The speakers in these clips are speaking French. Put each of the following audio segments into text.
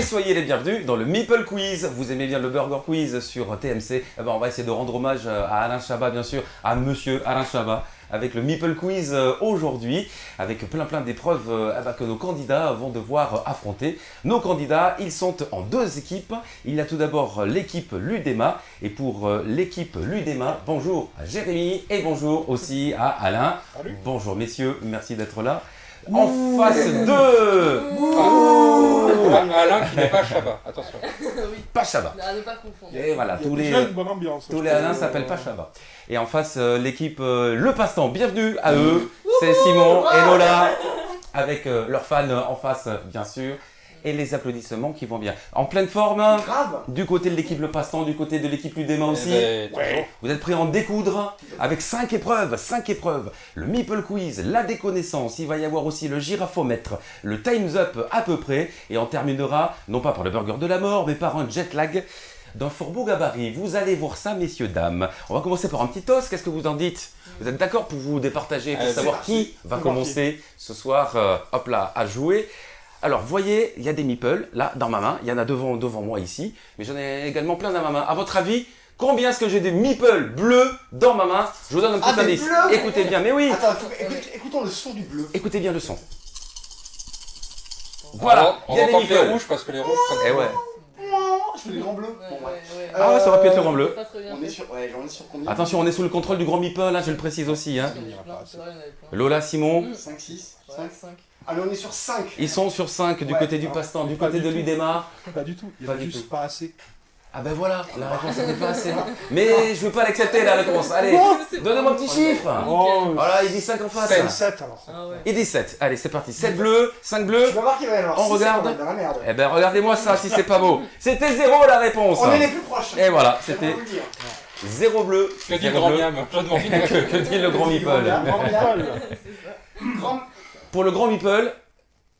Soyez les bienvenus dans le Meeple Quiz. Vous aimez bien le Burger Quiz sur TMC? Eh ben, on va essayer de rendre hommage à Alain Chabat, bien sûr, à Monsieur Alain Chabat, avec le Meeple Quiz aujourd'hui, avec plein d'épreuves que nos candidats vont devoir affronter. Nos candidats, ils sont en deux équipes. Il y a tout d'abord l'équipe Ludema. Et pour l'équipe Ludema, bonjour à Jérémy et bonjour aussi à Alain. Salut. Bonjour messieurs, merci d'être là. En face de... Alain qui n'est pas Chabat, attention. Oui, Pas Chabat. à ne pas confondre. Et voilà, Il y a déjà une bonne ambiance. tous les Alain s'appellent pas Chabat. Et en face, l'équipe Le Passe-Temps, bienvenue à eux. C'est Simon et Lola, avec leurs fans en face, bien sûr. Et les applaudissements qui vont bien. En pleine forme, Grave. du côté de l'équipe Le Passe-Temps, du côté de l'équipe Ludema aussi. Ouais. Vous êtes prêts à en découdre avec 5 épreuves, le Meeple Quiz, la déconnaissance, il va y avoir aussi le girafomètre, le Time's Up à peu près, et on terminera, non pas par le burger de la mort, mais par un jet lag d'un fort beau gabarit. Vous allez voir ça, messieurs, dames. On va commencer par un petit toast, qu'est-ce que vous en dites? Vous êtes d'accord pour vous départager, pour savoir qui va commencer ce soir, hop là, à jouer? Alors, voyez, il y a des meeples, là, dans ma main. Il y en a devant moi ici. Mais j'en ai également plein dans ma main. À votre avis, combien est-ce que j'ai des meeples bleus dans ma main? Je vous donne un petit des indice. bleus. Écoutez bien, mais oui. Attends, écoutons le son du bleu. Écoutez bien le son. Voilà, On il y a des entend que les meeples. rouges parce que les rouges Eh ouais. Je fais les grands bleus. Ouais, Bon, ouais, ouais. ouais. Ah, ça aurait pu être le grand bleu. Pas très bien. On est sur combien? Attention, on est sous le contrôle du grand meeple, hein, je le précise aussi. Hein. C'est vrai, il y en avait plein. Lola, Simon, 5, 6, Ouais, 5. 5. Ah, mais on est sur 5. ils sont sur 5 du Ouais, côté du non, passe-temps, du pas côté du de tout. L'Udema. Pas du tout, il y Pas a du juste tout. pas assez. Ah ben voilà, la réponse n'est pas assez. Mais je veux pas l'accepter la réponse. Allez, donnez-moi un petit chiffre. Oh, Voilà, il dit 5 en face. 7 alors. Ah ouais. Il dit 7. Allez, c'est parti. 7 bleus, 5 bleus. Tu vas voir qu'il va y avoir On 6, regarde. on est dans la merde. Eh ben regardez-moi ça si c'est pas beau. C'était 0 la réponse. On est les plus proches. Et voilà, Je vais c'était vous le dire. 0 bleu. Que dit le 0 grand bleu. miam? Je demande une Que dit le grand meeple? Grand. Pour le grand meeple,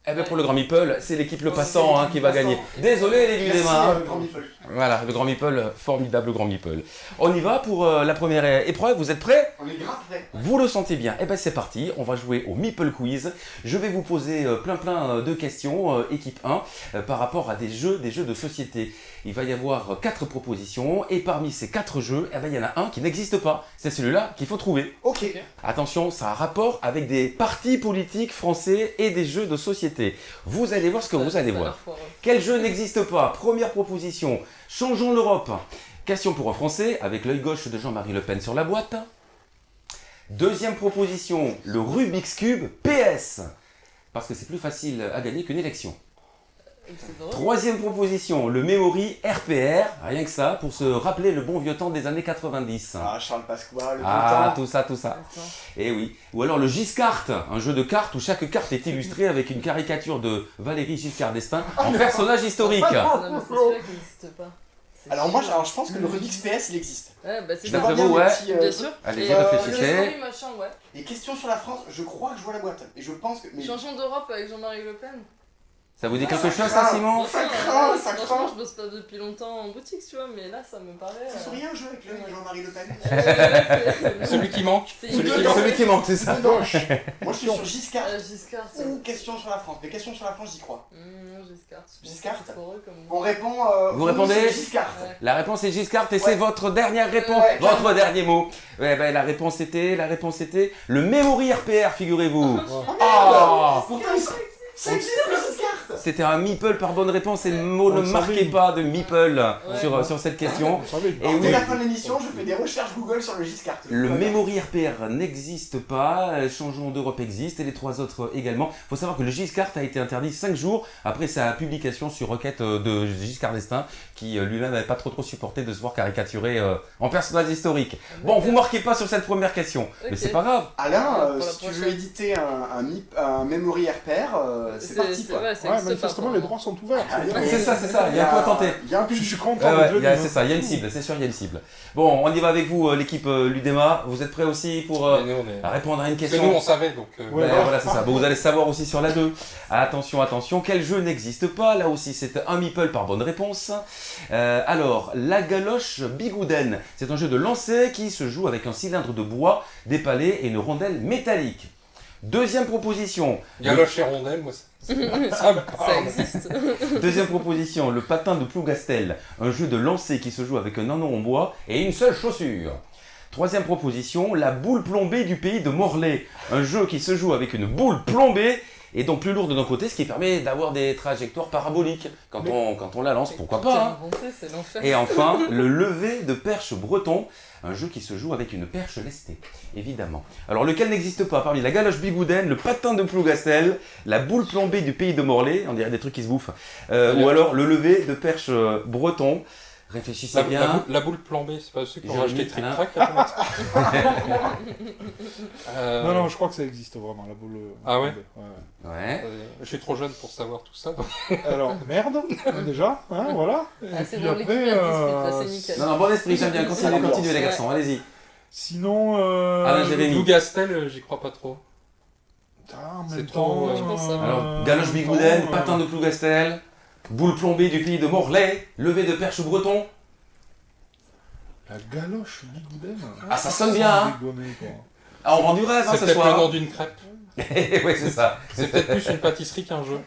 eh ben pour le grand meeple, c'est l'équipe Le Passant qui va gagner. Désolé les Merci, Ludema. Grand Meeple. Voilà, le grand meeple, formidable grand meeple. On y va pour la première épreuve, vous êtes prêts? On est grave prêts. Vous le sentez bien? Eh ben c'est parti, on va jouer au Meeple Quiz. Je vais vous poser plein de questions, équipe 1, par rapport à des jeux de société. Il va y avoir 4 propositions et parmi ces 4 jeux, eh ben, il y en a un qui n'existe pas. C'est celui-là qu'il faut trouver. Ok. Attention, ça a rapport avec des partis politiques français et des jeux de société. Vous allez voir ce que vous allez voir. Quel jeu n'existe pas? Première proposition, changeons l'Europe. Question pour un Français, avec l'œil gauche de Jean-Marie Le Pen sur la boîte. Deuxième proposition, le Rubik's Cube PS. Parce que c'est plus facile à gagner qu'une élection. Troisième proposition, le Memory RPR. Rien que ça, pour se rappeler le bon vieux temps des années 90. Ah, Charles Pasqua, le Ah, bon temps. tout ça. Et oui. Ou alors le Giscard, un jeu de cartes où chaque carte est illustrée avec une caricature de Valéry Giscard d'Estaing en personnage historique. Non, mais c'est celui-là qui n'existe pas. C'est Alors moi, celui-là. je pense que le Rubik's PS, il existe. Ouais, bah c'est Je ça. vais voir D'après vous, bien ouais. les petits, Bien sûr. Allez-y, Et, réfléchissez. le story, machin, ouais. Et question sur la France, je crois que je vois la boîte. Et je pense que... Mais... Changeons d'Europe avec Jean-Marie Le Pen. Ça vous dit quelque chose ça, Simon? Ça Franchement, craint, ça franchement, craint. je bosse pas depuis longtemps en boutique, tu vois, mais là, ça me paraît... Ça serait un jeu avec le Jean-Marie Le Pen. Celui qui manque. C'est Celui une qui danse. manque. Celui qui manque, c'est ça. Dedans. Moi, je suis sur Giscard. Giscard, c'est... Ou question sur la France. Mais question sur la France, j'y crois. Non, Giscard. Giscard. C'est trop heureux comme... On répond... Vous répondez c'est Giscard. Ouais. La réponse est Giscard et Ouais. c'est votre dernière réponse, Ouais, votre carrément. dernier mot. Ouais, ben, la réponse était le Memory RPR, figurez-vous. Oh Ah. merde. Pourtant, ça existe, le Giscard. C'était un meeple par bonne réponse et le mot On ne le marquait savait. pas de meeple Ouais. sur cette question. Vous savez. Et Alors, dès oui. la fin de l'émission, je fais des recherches Google sur le Giscard. Le Memory RPR n'existe pas, Changeons d'Europe existe et les 3 autres également. Il faut savoir que le Giscard a été interdit 5 jours après sa publication sur requête de Giscard d'Estaing qui lui-même n'avait pas trop supporté de se voir caricaturé en personnage historique. Bon, vous marquez pas sur cette première question, mais Ok. c'est pas grave. Alain, Pour la si tu veux prochaine. éditer un Memory RPR, c'est parti quoi. Ouais, ça Ouais, existe, manifestement, pour les moi. droits sont ouverts. C'est ça, il y a quoi tenter. Il y a un Je public. suis content Ouais, d'être ouais, venu. c'est ça, il y a une cible, c'est sûr, il y a une cible. Bon, on y va avec vous, l'équipe Ludema. Vous êtes prêts aussi pour Mais nous, on est... répondre à une Parce que question nous, on savait, donc... Ouais. Ben, voilà, c'est ça. Bon, vous allez savoir aussi sur la 2. Attention, attention, quel jeu n'existe pas? Là aussi, c'est un meeple par bonne réponse. Alors, la galoche Bigouden. C'est un jeu de lancer qui se joue avec un cylindre de bois, des palets et une rondelle métallique. Deuxième proposition. Galoche et rondelle, moi, ça me Ça parle. existe. Deuxième proposition, le patin de Plougastel. Un jeu de lancer qui se joue avec un anneau en bois et une seule chaussure. Troisième proposition, la boule plombée du pays de Morlaix. Un jeu qui se joue avec une boule plombée et donc plus lourde d'un côté, ce qui permet d'avoir des trajectoires paraboliques quand on la lance, pourquoi pas, hein. Inventé, c'est l'enfer. Et enfin, le lever de perche breton, un jeu qui se joue avec une perche lestée, évidemment. Alors lequel n'existe pas parmi la galoche Bigouden, le patin de Plougastel, la boule plombée du pays de Morlaix, on dirait des trucs qui se bouffent, ou alors le lever de perche breton. Réfléchissez bien. La boule plombée, c'est pas ceux qui ont Jérémy, acheté Trick Alain. Track Non, non, je crois que ça existe vraiment, la boule. Ah ouais Ouais. Je suis trop jeune pour savoir tout ça. Donc... Alors, merde, déjà, hein, voilà. Et Ah, c'est puis bon, l'équipe vient de discuter, là, c'est nickel. Non, bon esprit, j'aime bien. Continuez les garçons, allez-y. Sinon, Alain Jérémy. Blue Gastel, j'y crois pas trop. en C'est même trop, temps, je pense que ça va. Alors, galoche Bigouden, patin de Plougastel, boule plombée du pays de Morlaix, levé de perche breton. La galoche Bigouden. Ah, ça sonne bien, hein. Dégonner, quoi. Ah, on vend du rêve, hein, C'est ce peut-être le nom soir. d'une crêpe. Oui, c'est ça. C'est peut-être plus une pâtisserie qu'un jeu.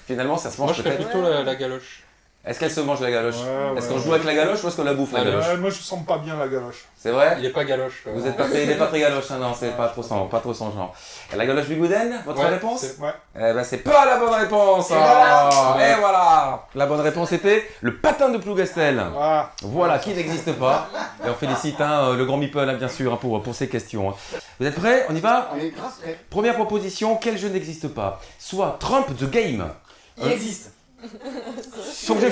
Finalement, ça se Moi, mange je serais peut-être. plutôt la galoche. Est-ce qu'elle se mange la galoche? Ouais, Est-ce ouais, qu'on joue ouais. avec la galoche ou est-ce qu'on la bouffe la Ah, galoche? Ouais, moi, je sens pas bien la galoche. C'est vrai? Il est pas galoche. Vous êtes pas très, il est pas très galoche, hein, non, c'est pas trop son genre. La galoche Bigouden, votre Ouais, réponse? c'est- Ouais. Eh ben, c'est pas la bonne réponse! Ah, et voilà! La bonne réponse était le patin de Plougastel. Ah, Voilà, qui n'existe pas. Et on félicite le grand Meeple, hein, bien sûr, hein, pour ces questions. hein. Vous êtes prêts? On y va? On est grave prêts. Première proposition, quel jeu n'existe pas? Soit Trump the Game. Il existe. Faut que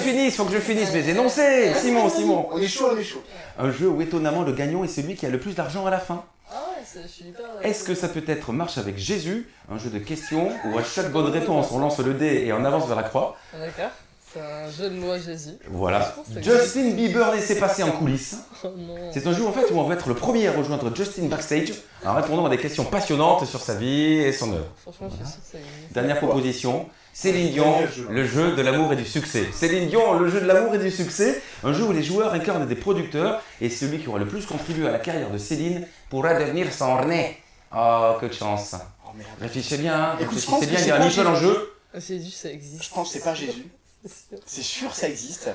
je finisse mes énoncés. Simon. On est chaud, on est chaud. Un jeu où étonnamment le gagnant est celui qui a le plus d'argent à la fin. Ah ouais, je suis hyper... Est-ce que ça peut être Marche avec Jésus, un jeu de questions où à chaque bonne réponse on lance le dé et on avance vers la croix? Ah, d'accord. C'est un jeu de loi Jésus. Voilà. Je pense que ça existe. Justin Bieber laissé passer en coulisses. Oh non. C'est un jeu en fait où on va être le premier à rejoindre Justin backstage en répondant à des questions passionnantes sur sa vie et son œuvre. Franchement, je suis sûr que ça existe. Dernière proposition, Céline Dion, le jeu de l'amour et du succès. Céline Dion, le jeu de l'amour et du succès, un jeu où les joueurs incarnent des producteurs et celui qui aura le plus contribué à la carrière de Céline pourra devenir son rené. Oh, que de chance. Oh merde. Réfléchissez bien, hein. Écoute, je pense réfléchissez que bien, il c'est y a un pas Michel en Jésus. jeu. Jésus, ça existe. Je pense que c'est pas Jésus. C'est sûr. C'est sûr, ça existe.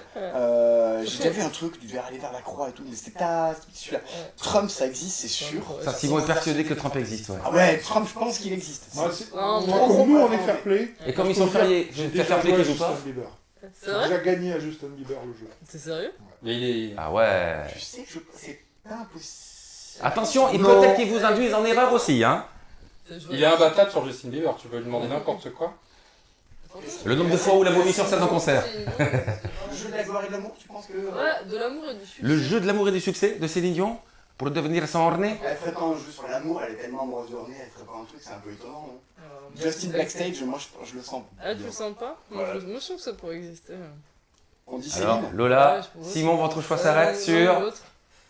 J'ai déjà vu un truc, tu devais aller vers la croix et tout, mais c'était pas celui-là. Ouais. Trump, ça existe, c'est sûr. Ça, Simon est persuadé que Trump existe, ouais. Ah ouais, Trump, je pense qu'il existe. moi, c'est- Non, moi, non, comme nous, on est non, fair play. Et comme ils sont fériés, je J'ai vais déjà faire joué à appeler qui joue pas. Justin Bieber. C'est J'ai vrai? déjà gagné à Justin Bieber le jeu. T'es sérieux? Et il est... Ah ouais. Tu sais, c'est pas impossible. Attention, il Non. peut-être qu'il vous induise en erreur aussi, hein. Il est imbattable sur Justin Bieber, tu peux lui demander n'importe quoi. Le nombre de fois où il a vomi sur scène en concert. Le jeu de la gloire et de l'amour, tu penses que. Ouais, de l'amour et du succès. Le jeu de l'amour et du succès de Céline Dion pour devenir son orné. Elle ferait pas un jeu sur l'amour, elle est tellement amoureuse de René, elle ferait pas un truc, c'est un peu étonnant, non Euh, Justin Backstage, moi je le sens. Ah, tu le sens pas? Moi, je trouve que ça pourrait exister. On dit Alors, Céline. Lola, Ouais, je pense. Simon, votre choix s'arrête sur L'autre.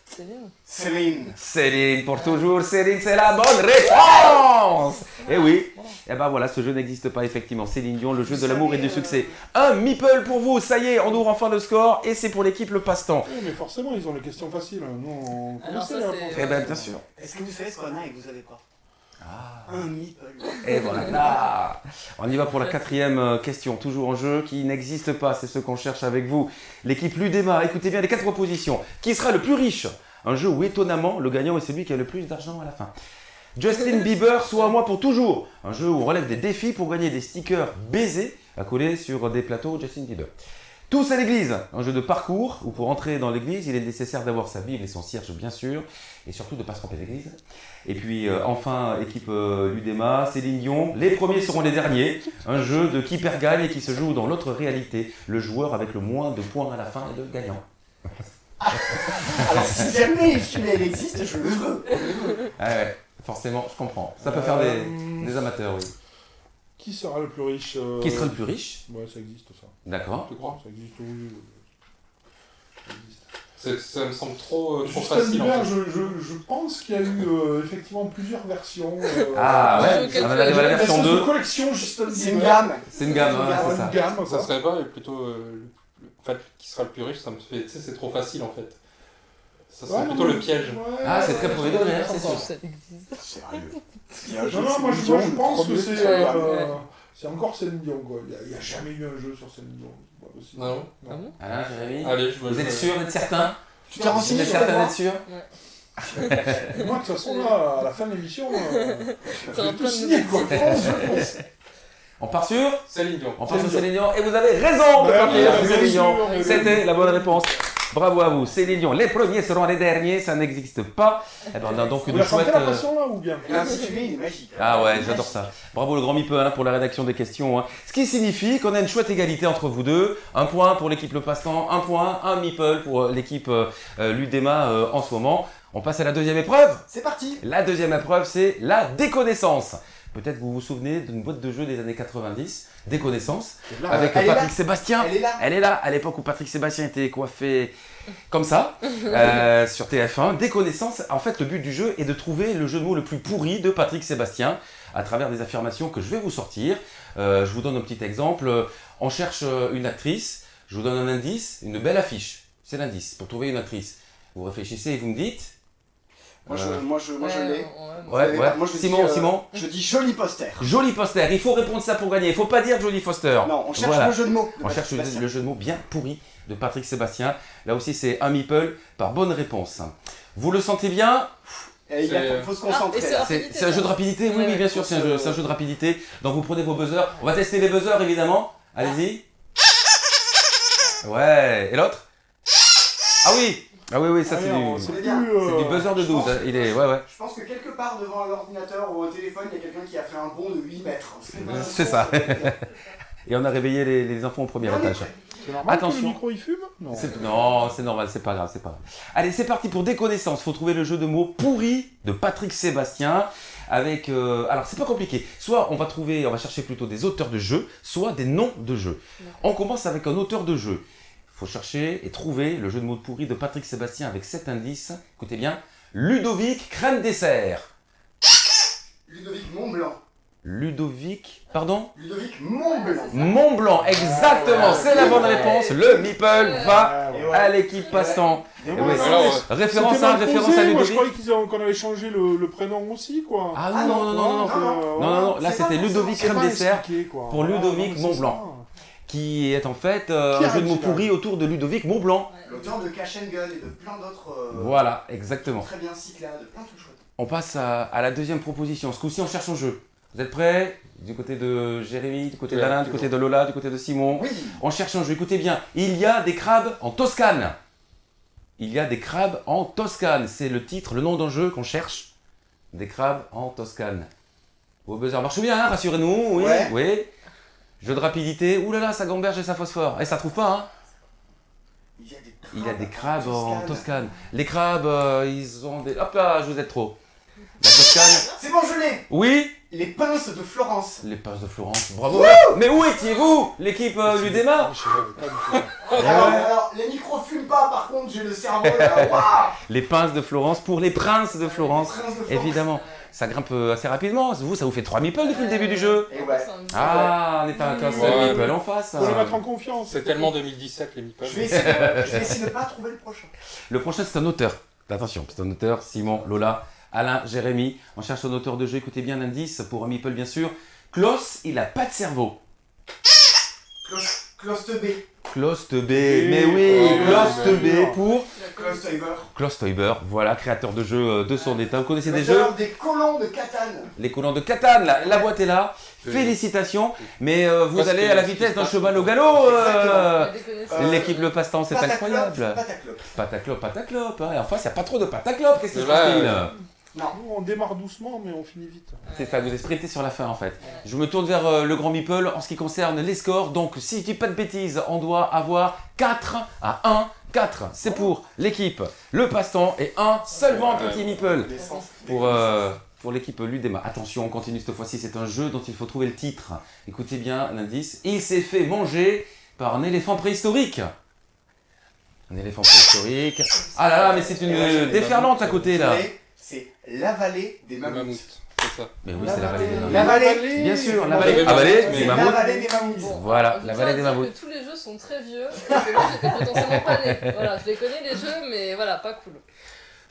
Céline. Céline. Céline pour toujours. Céline, c'est la bonne réponse. Et oui, et ben voilà, ce jeu n'existe pas effectivement. Céline Dion, le jeu de l'amour et du succès. Un meeple pour vous, ça y est, on ouvre enfin le score et c'est pour l'équipe le passe-temps. Oui, mais forcément, ils ont les questions faciles. Nous, on Alors connaissait ça, la c'est- réponse. Eh ben bien sûr. Est-ce que vous savez ce qu'on a et que vous savez pas Un meeple. Et voilà. On y va pour la quatrième question, toujours en jeu, qui n'existe pas, c'est ce qu'on cherche avec vous. L'équipe Ludema, écoutez bien les 4 propositions. Qui sera le plus riche? Un jeu où étonnamment, le gagnant est celui qui a le plus d'argent à la fin. Justin Bieber, soit moi pour toujours. Un jeu où on relève des défis pour gagner des stickers baisers à coller sur des plateaux Justin Bieber. Tous à l'église, un jeu de parcours où pour entrer dans l'église, il est nécessaire d'avoir sa Bible et son cierge bien sûr, et surtout de ne pas se tromper d'église. Et puis enfin, équipe Ludema, Céline Dion, les premiers seront les derniers, un jeu de qui perd gagne et qui se joue dans l'autre réalité, le joueur avec le moins de points à la fin est le gagnant. Alors si jamais celui-là il existe, je le veux. Ah ouais, forcément, je comprends. Ça peut faire des amateurs, oui. Qui sera le plus riche Qui sera le plus riche? Ouais, ça existe ça. D'accord. Tu crois? Ça existe, oui. Ça existe. Ça me semble trop Justin facile. Bieber, En fait. je pense qu'il y a eu effectivement plusieurs versions. Ah ouais, Quelle on en arrive à la Une version espèce de 2. collection Justin Bieber. C'est une gamme. C'est une gamme, ouais, c'est Une ça. gamme, Ça quoi. serait pas plutôt. En fait, qui sera le plus riche, ça me fait. Tu sais, c'est trop facile en fait. Ça serait Ouais, plutôt non, le piège. ouais, Ah, c'est très ouais, premier degré, hein, c'est Encore, sûr. ça existe. Sérieux. Il y a un jeu Non, de non, moi Céline je Dion, pense que le c'est premier, c'est encore Céline Dion, quoi. Il n'y a jamais eu un jeu sur Céline Dion. C'est pas possible. Non. Ah bon? Alain, Jérémy, Allez, vous êtes sûr, vous êtes certain? Tu t'es renseigné Vous êtes sur certain moi d'être sûr? Et moi, de toute façon, là, à la fin de l'émission, je Ça vais va tout pas signer, quoi. Fonce. On part sur? Céline Dion. On part sur Céline Dion. Et vous avez raison de Ben partir oui, sur bien Céline sûr, Dion. mais C'était oui. la bonne réponse. Bravo à vous, Céline Dion. Les premiers seront les derniers, ça n'existe pas. Eh ben, on a donc Vous une la sentez chouette. la pression, là, ou bien L'intitulé, il est magique. Ah ouais, j'adore ça. Bravo le grand Meeple hein, pour la rédaction des questions. Hein. Ce qui signifie qu'on a une chouette égalité entre vous deux. Un point pour l'équipe Le Passe-Temps, un point, un Meeple pour l'équipe Ludema en ce moment. On passe à la deuxième épreuve. C'est parti. La deuxième épreuve, c'est la déconnaissance. Peut-être vous vous souvenez d'une boîte de jeux des années 90, Déconnaissance, avec Elle est Patrick là. Sébastien. Elle est là. Elle est là, à l'époque où Patrick Sébastien était coiffé comme ça, sur TF1. Déconnaissance, en fait, le but du jeu est de trouver le jeu de mots le plus pourri de Patrick Sébastien à travers des affirmations que je vais vous sortir. Je vous donne un petit exemple. On cherche une actrice, je vous donne un indice, une belle affiche. C'est l'indice pour trouver une actrice. Vous réfléchissez et vous me dites. Moi, je l'ai. Ouais, ouais. Moi, je Simon, dis, Simon. Je dis joli poster. Joli poster, il faut répondre ça pour gagner. Il faut pas dire joli poster. Non, on cherche Voilà. le jeu de mots. de On cherche Patrick Sébastien. le jeu de mots bien pourri de Patrick Sébastien. Là aussi, c'est un meeple par bonne réponse. Vous le sentez bien? Et il faut se concentrer. et c'est là. rapide. C'est un jeu de rapidité? Oui, Ouais, oui, bien ouais. sûr, c'est un jeu de rapidité. Donc vous prenez vos buzzers. On va tester les buzzers, évidemment. Allez-y. Ouais. Et l'autre? Ah oui. Ah oui, oui, ça Ah, c'est non, du... c'est C'est plus, C'est du buzzer de 12, hein. Il est... Ouais, ouais. Je pense que quelque part devant un ordinateur ou un téléphone, il y a quelqu'un qui a fait un bond de 8 mètres. C'est ça. Et on a réveillé les enfants au premier étage. C'est normal que Attention. le micro il fume? Non. Non, c'est normal, c'est pas grave, c'est pas grave. Allez, c'est parti pour Déconnaissance. Faut trouver le jeu de mots pourri de Patrick Sébastien. Avec, alors c'est pas compliqué. Soit on va chercher plutôt des auteurs de jeux, soit des noms de jeux. On commence avec un auteur de jeu. Faut chercher et trouver le jeu de mots pourri de Patrick Sébastien avec 7 indices. Écoutez bien. Ludovic crème dessert. Ludovic Montblanc. Ludovic, pardon? Ludovic Montblanc. Montblanc, exactement, c'est la bonne réponse. Le Meeple va Ah, ouais. Et ouais. à l'équipe passant. Et Eh ouais. oui. Alors, Référence C'était à, mal référence posé, à moi je Ludovic. croyais qu'on avait changé le prénom aussi, quoi. Ah Ah non, non, non, non, non. non. Non, là c'est c'était pas Ludovic C'est crème pas dessert, expliqué, quoi. pour Ludovic mais c'est Montblanc. qui est en fait Qui un a jeu de mots dit, là pourri autour de Ludovic Montblanc. L'auteur de Cash and Gun et de plein d'autres. Voilà, exactement. Très bien Cyclades, plein de trucs chouettes. On passe à la deuxième proposition. Ce coup-ci, on cherche un jeu. Vous êtes prêts? Du côté de Jérémy, du côté Ouais, d'Alain, du côté de Lola, du côté de Simon. Oui. On cherche un jeu. Écoutez bien, il y a des crabes en Toscane. Il y a des crabes en Toscane. C'est le titre, le nom d'un jeu qu'on cherche. Des crabes en Toscane. Vos buzzers marchent bien, hein, rassurez-nous. Oui, Ouais. oui. Jeu de rapidité. Ouh là là, ça gamberge et ça phosphore. Et ça trouve pas, hein. Il y a des crabes en Toscane. Les crabes, ils ont des... Hop là, je vous aide trop. La Toscane. C'est bon, je l'ai. Oui. Les pinces de Florence. Les passes de Florence. Bravo. Mais où étiez-vous, l'équipe Ludema? Je savais pas du tout. Alors, les micros fument pas, par contre, j'ai le cerveau là. Waouh. Les pinces de Florence pour les princes de Florence. Les princes de Florence. Évidemment. Ça grimpe assez rapidement. Vous, ça vous fait 3 meeples depuis le début du jeu. Et ouais. Ah, on est à un seul Ouais. meeple en face. Faut les mettre en confiance. c'est tellement 2017 les meeples. Je vais essayer de ne pas trouver le prochain. Le prochain, c'est un auteur. Attention, c'est un auteur. Simon, Lola, Alain, Jérémy. On cherche un auteur de jeu. Écoutez bien l'indice pour un meeple, bien sûr. Klaus, il a pas de cerveau. Klaus B. Klaus B. Mais oui, Oh, Klaus bien B pour Klaus Teuber. Klaus Teuber. Voilà, créateur de jeux de son état. Vous connaissez des jeux? L'auteur des colons de Catane. Les colons de Catane, la boîte est là. Félicitations. Mais vous Parce allez que à la ce qui vitesse se d'un passe- cheval au galop. L'équipe Le Passe-Temps, c'est incroyable. Pataclope. Pataclope. Hein. Et en face, il n'y a pas trop de pataclope. Qu'est-ce qui se Là, passe-t-il Non. Nous, on démarre doucement, mais on finit vite. C'est ça, vous êtes sprinté sur la fin en fait. Je me tourne vers le grand meeple en ce qui concerne les scores. Donc, si je dis pas de bêtises, on doit avoir 4 à 1. 4, c'est pour l'équipe Le Passe-Temps et 1 seulement petit meeple L'essence. pour pour l'équipe Ludema. Attention, on continue cette fois-ci, c'est un jeu dont il faut trouver le titre. Écoutez bien l'indice. Il s'est fait manger par un éléphant préhistorique. Un éléphant préhistorique. Ah là là, mais c'est une déferlante à côté là. C'est la vallée des Le mammouths. mammouth, c'est ça. Mais oui, c'est la vallée des La mammouths. vallée. Bien sûr, la vallée- vallée, la vallée des C'est la mammouths. vallée des mammouths. Voilà, je la tiens vallée à des dire mammouths. que tous les jeux sont très vieux, et que moi j'étais potentiellement pas née. Voilà, je les connais les jeux, mais voilà, pas cool.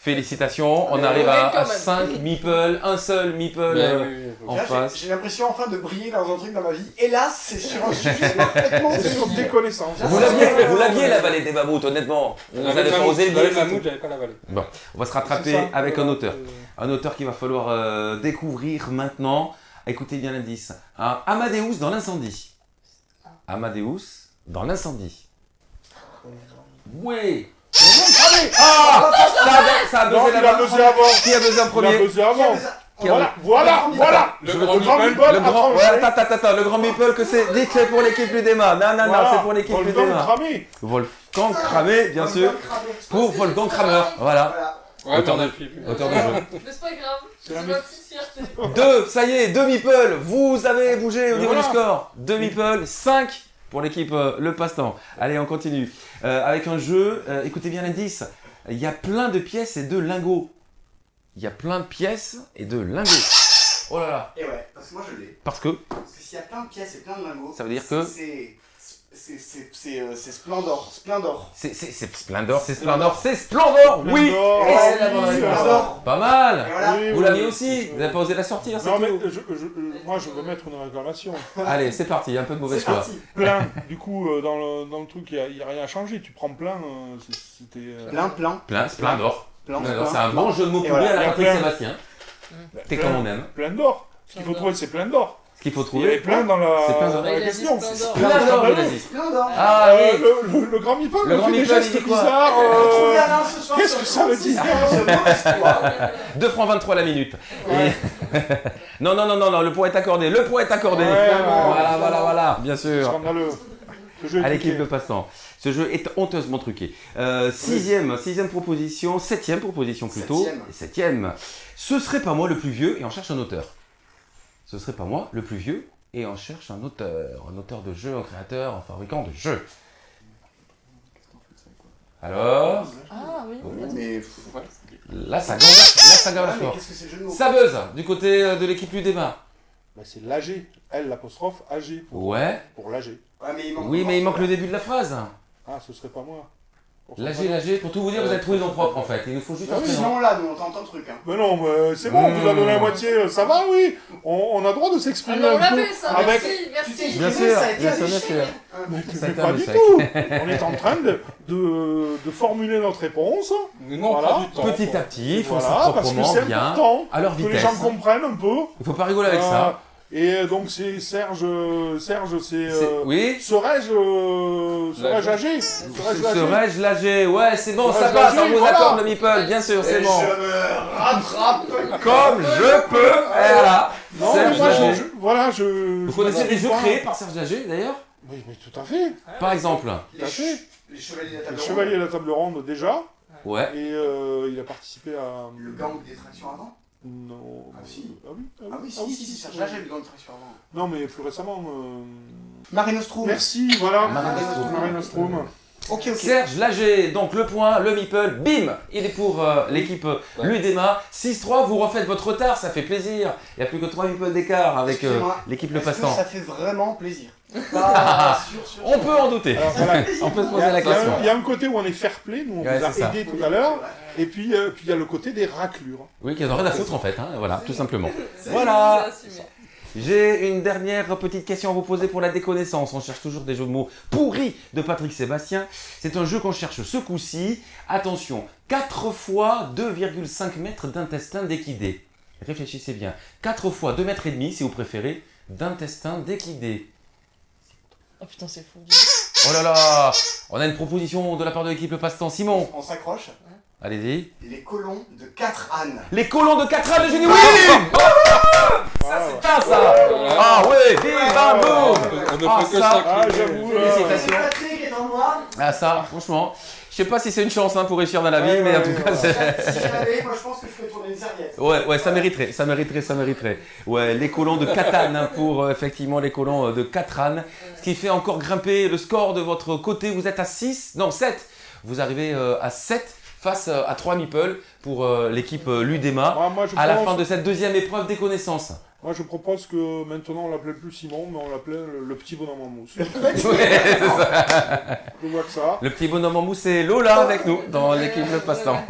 Félicitations, on Mais arrive quand à même. 5 meeples, un seul meeple Mais oui, oui, oui. en Là, face. j'ai l'impression enfin de briller dans un truc dans ma vie. Hélas, c'est sur un sujet parfaitement C'est sur délié. des connaissances. Vous l'aviez la vallée des mammouths, honnêtement. Vous J'avais n'avez le pas osé le mammouth, j'avais dire. le mammouth, j'avais pas la vallée. Bon, on va se C'est rattraper ça. avec un auteur. Euh, Un auteur qu'il va falloir découvrir maintenant. Écoutez bien l'indice. Un Amadeus dans l'incendie. Amadeus dans l'incendie. Oui. Ah, ça a Non, buzzé il a là-bas. buzzé avant. Qui a buzzé en Il a premier? buzzé avant. Qui a- Voilà. Le Le grand grand meeple. meeple Le a grand, tranché. ouais, attends, le grand meeple que c'est. Dites que c'est pour l'équipe Ludema. Non, Voilà. c'est pour l'équipe Volcan Ludema. cramé. Volcan cramé, bien sûr. Pour Volcan Kramer. Voilà. Ouais, Auteur t'en de- as plus. Auteur de jeu. Mais c'est pas grave, C'est c'est la ma même- petite fierté. 2, ça y est, 2 meeples. Vous avez bougé au Mais niveau voilà. du score. 2 meeples, 5 pour l'équipe Le Passe-Temps. Allez, on continue. Avec un jeu, écoutez bien l'indice. Il y a plein de pièces et de lingots. Il y a plein de pièces et de lingots. Oh là là. Et ouais, parce que moi je l'ai. Parce que Parce que s'il y a plein de pièces et plein de lingots, Ça veut dire que- c'est Splendor. Splendor. c'est Splendor, c'est Splendor, c'est Splendor. Oui. Splendor. Et c'est la bonne Oui, réponse. Splendor. Pas mal. Et voilà. Oui, Vous oui, l'aviez oui. aussi. Vous n'avez pas osé la sortir, c'est Non, mais tout. moi, je veux mettre une réclamation. Allez, c'est parti. Un peu de mauvaise C'est foi. parti. Plein. Du coup, dans le truc, il n'y a rien à changer. Tu prends plein. C'était. Plein. Plein, Splendor. Plein. Splendor, c'est un bon jeu de mots Et pourri voilà. à la Il y a Patrick plein. Sébastien. T'es comme on aime. Plein d'or. Ce qu'il faut Plein trouver, c'est plein d'or. Ce qu'il faut Il y avait trouver. plein dans C'est plein la, d'or. dans Il la a dit question. Splendor. Splendor, il a dit. Splendor. Ah oui. Le grand meeple Le me grand fait des meeple, il gestes dit quoi bizarres. Retrouvez Alain ce soir Qu'est-ce sur que ça veut 36 dire de mauvaise foi. 2 francs 23 la minute. Ouais. Et- non, le point est accordé. Le point est accordé. Ouais, Voilà, bien sûr. Scandaleux. Ce jeu est À l'équipe truqué. de passant. Ce jeu est honteusement truqué. Sixième proposition, septième proposition plutôt. Septième. Ce serait pas moi le plus vieux et on cherche un auteur. Ce serait pas moi le plus vieux et on cherche un auteur de jeu, un créateur, un fabricant de jeux. Alors, Ah oui, Mais. là ça gavre Ah, mais fort. qu'est-ce que c'est le jeu de mots? Ça buzz du côté de l'équipe Ludema. Bah, c'est l'AG. L l'apostrophe AG Ouais. pour l'AG. Ouais, mais il manque Oui, encore mais il manque ça. le début de la phrase. Ah, ce serait pas moi. Pour son L'AG, prénom. pour tout vous dire, vous avez trouvé le nom propre en fait. Il nous faut juste Ah un oui, prénom. Sinon là, nous on t'entend le truc. Hein. Mais non, mais c'est bon, on vous a donné la moitié. Ça va, oui. On a le droit de Ah s'exprimer mais on un l'a peu. fait ça, avec- merci. Bien Excusez, sûr, ça a été bien un sûr, bien échec. sûr. Mais Ça a été pas un du échec. tout. On est en train de formuler notre réponse. Non, Voilà. pas du temps. Petit à petit, il faut Voilà, faire parce que proprement, c'est bien, important à leur que les vitesse. gens comprennent un peu. Il faut pas rigoler avec ça. Et donc c'est Serge, c'est. Oui. Serais-je âgé Serais-je âgé Serais-je l'âgé? Ouais, c'est bon, ça Serais-je passe, l'âgé, on vous voilà. accorde le meeple, bien sûr, c'est Et bon. je me rattrape. Comme je peux, et voilà. Non, Serge mais moi, Lager. voilà, Vous connaissez des jeux créés par Serge Lager d'ailleurs? Oui, mais tout à fait. Par exemple. Tout à fait. Les chevaliers de la Le table Chevalier de la Table Ronde déjà. Ouais. Et il a participé à. Le gang des tractions avant. Non. Ah, si. Ah oui, Ah oui, si, Serge Lager, le gang des tractions avant. Non, mais plus récemment. Marie Nostrum. Merci, voilà. Marine Nostrum. Marine Nostrum. Ok. Serge Lager, donc le point, le meeple, bim, il est pour l'équipe Ludema. 6-3, vous refaites votre retard, ça fait plaisir. Il n'y a plus que 3 meeples d'écart avec Excusez-moi, l'équipe Le Est-ce que Passe-Temps. ça fait vraiment plaisir. Pas sûr. On peut en douter. Alors voilà. On peut se Il y, poser la question. il y a un côté où on est fair play, nous on Ouais, vous a c'est ça. aidé tout à l'heure, et puis il y a le côté des raclures. Oui, qu'ils n'ont rien à foutre en fait, hein, voilà, tout simplement. C'est Voilà. assumé. J'ai une dernière petite question à vous poser pour la déconnaissance. On cherche toujours des jeux de mots pourris de Patrick Sébastien. C'est un jeu qu'on cherche ce coup-ci. Attention, 4 fois 2,5 mètres d'intestin déquidé. Réfléchissez bien. 4 fois 2,5 mètres si vous préférez d'intestin déquidé. Oh putain, c'est fou. Oh là là, on a une proposition de la part de l'équipe Le Passe-Temps. Simon, On s'accroche. allez-y. Les colons de 4 ânes. Les colons de 4 ânes de génie, oui. Ça c'est pas ça. Ah ouais, bim bam boum. On ne Ah, peut que ça. ça. Ah, j'avoue, Félicitations. Patrick est en moi. Ah ça, franchement, je sais pas si c'est une chance hein, pour réussir dans la vie, mais en tout cas, c'est... Si j'avais, moi je pense que je ferais tourner une serviette. Ouais, ça mériterait. Ouais, les colons de Catane hein, pour effectivement les colons de Catran, ce qui fait encore grimper le score de votre côté. Vous êtes à 6, non 7. Vous arrivez à 7 face à 3 meeples pour l'équipe Ludema Moi, je à la pense- fin de cette deuxième épreuve des connaissances. Moi, je propose que maintenant on l'appelait plus Simon, mais on l'appelait le petit bonhomme en mousse. Ouais, c'est ça. Je vois que ça. Le petit bonhomme en mousse, c'est Lola avec nous dans l'équipe de passe-temps.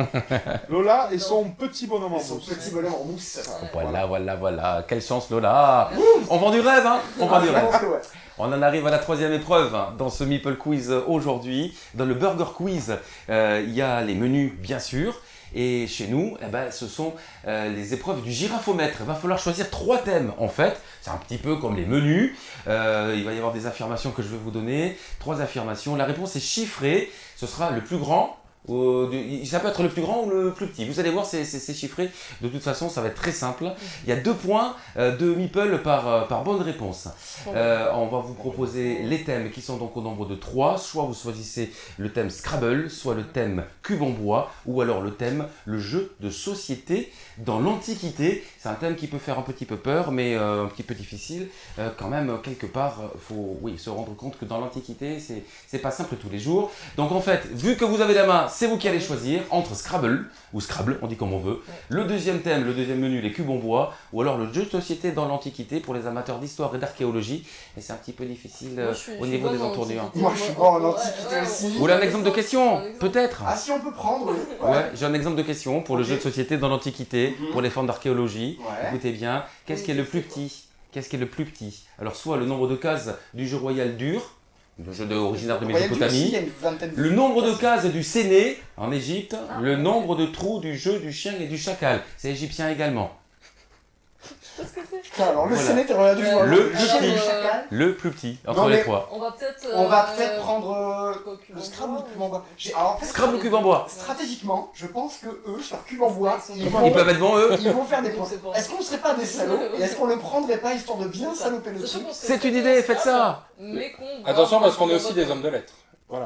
Lola et son petit bonhomme en Son mousse. petit bonhomme en mousse. Voilà. Quelle chance Lola. On vend du rêve, hein. On vend du Je rêve. pense que ouais. On en arrive à la troisième épreuve dans ce Meeple Quiz aujourd'hui. Dans le Burger Quiz, il y a les menus, bien sûr. Et chez nous, ce sont les épreuves du girafomètre. Il va falloir choisir 3 thèmes, en fait. C'est un petit peu comme les menus. Il va y avoir des affirmations que je vais vous donner. 3 affirmations. La réponse est chiffrée. Ce sera le plus grand. Ça peut être le plus grand ou le plus petit. Vous allez voir, c'est chiffré. De toute façon, ça va être très simple. Il y a 2 points de meeple par bonne réponse. On va vous proposer les thèmes qui sont donc au nombre de 3. Soit vous choisissez le thème Scrabble, soit le thème Cube en bois, ou alors le thème le jeu de société dans l'Antiquité. C'est un thème qui peut faire un petit peu peur, mais un petit peu difficile. Quand même, quelque part, faut se rendre compte que dans l'Antiquité, c'est pas simple tous les jours. Donc en fait, vu que vous avez la main, c'est vous qui allez choisir entre Scrabble, ou Scrabble, on dit comme on veut, le deuxième thème, le deuxième menu, les cubes en bois, ou alors le jeu de société dans l'Antiquité pour les amateurs d'histoire et d'archéologie. Et c'est un petit peu difficile au niveau des entournures. Moi, je suis bon en Antiquité aussi. Vous voulez un exemple de question? Peut-être. Ah, si on peut prendre, oui. Ouais, j'ai un exemple de question pour le Ok. jeu de société dans l'Antiquité, pour les fans d'archéologie. Ouais. Écoutez bien, qu'est-ce qui est le plus petit? Alors, soit le nombre de cases du jeu royal dur, le jeu originaire de Royal Dulcie, il y Mésopotamie, a une vingtaine le nombre de cases du Séné en Égypte, le nombre de trous du jeu du chien et du chacal. C'est égyptien également. Qu'est-ce que c'est? Putain, alors le Voilà. Séné, t'es regardé du Le chien et petit. le chacal. Le plus petit entre Non, les mais- 3. On va peut-être. On va peut-être prendre quoi, cube le en Scrabble ou bois, le cube en bois. Alors, en fait, Scrabble ou cube en bois? stratégiquement, je pense que eux, sur cube en bois, Ils Ils peuvent être bons eux. ils vont faire des points. C'est bon. Est-ce qu'on serait pas des salauds et est-ce qu'on le prendrait pas histoire de bien saloper le truc? C'est une idée, faites ça. Mais qu'on. Attention parce qu'on est aussi des hommes de lettres.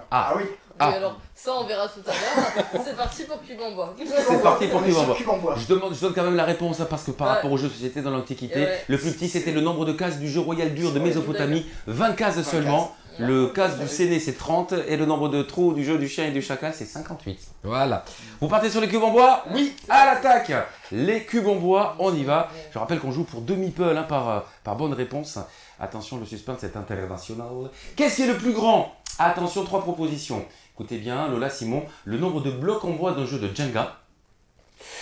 Ah oui, Ah. Oui, alors, ça on verra tout à l'heure. C'est parti pour cube en bois. C'est parti pour on est cube en sur bois. cube en bois. Je donne quand même la réponse hein, parce que par Ouais. rapport au jeu de société dans l'Antiquité, Ouais. le plus petit c'était le nombre de cases du jeu royal dur de Ouais, Mésopotamie, 20 cases seulement. Le cases du Séné c'est 30 et le nombre de trous du jeu du chien et du chacal c'est 58. Voilà. Vous partez sur les cubes en bois? Oui, À l'attaque! Les cubes en bois, on y va. Je rappelle qu'on joue pour 2 meeples hein, par bonne réponse. Attention, le suspense est international. Qu'est-ce qui est le plus grand? Attention, 3 propositions. Écoutez bien, Lola, Simon, le nombre de blocs en bois d'un jeu de Jenga,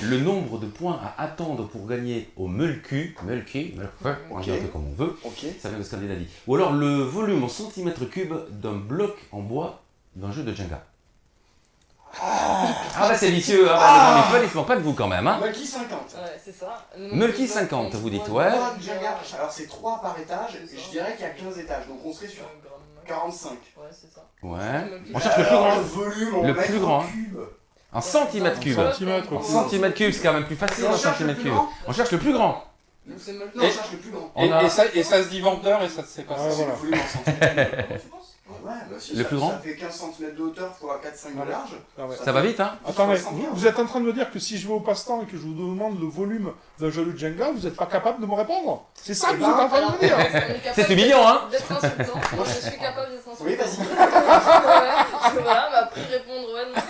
le nombre de points à attendre pour gagner au Mulku, on dit un peu comme on veut, ok. ça vient de Scandinavie, ou alors le volume en centimètres cubes d'un bloc en bois d'un jeu de Jenga. Ah bah c'est vicieux, hein, les meeples, ils se moquent pas de vous quand même. Hein. Mulky 50. Ouais, c'est ça. Mulky 50, vous dites, ouais. Trois Jenga. Alors c'est 3 par étage, je dirais qu'il y a 15 étages, donc on serait sur 45. Ouais, c'est ça. Ouais. On cherche le plus grand. Le volume en Le mètres plus grand. cubes. En centimètres cubes. Centimètres En cubes. centimètres cubes, c'est quand même plus facile Et on en cherche le centimètres plus cubes. grand. On cherche le plus grand. C'est Mulky. Non, on cherche le plus grand. On a- Et ça se dit vendeur et ça se sait pas. Ouais, C'est voilà. le volume en centimètres. Ouais, bah si, Le ça, plus grand. ça fait 15 cm de hauteur fois 4-5 de large. Ah ouais. Ça va vite, hein? Attendez, 75. vous êtes en train de me dire que si je vais au passe-temps et que je vous demande le volume d'un jeu de Jenga, vous n'êtes pas capable de me répondre? C'est ça que vous êtes en train de Alors, me dire? C'est humiliant, hein? D'être insultant. Moi, je suis capable d'être insultant. Oui, vas-y. Ouais, voilà, m'a pris répondre ouais, non,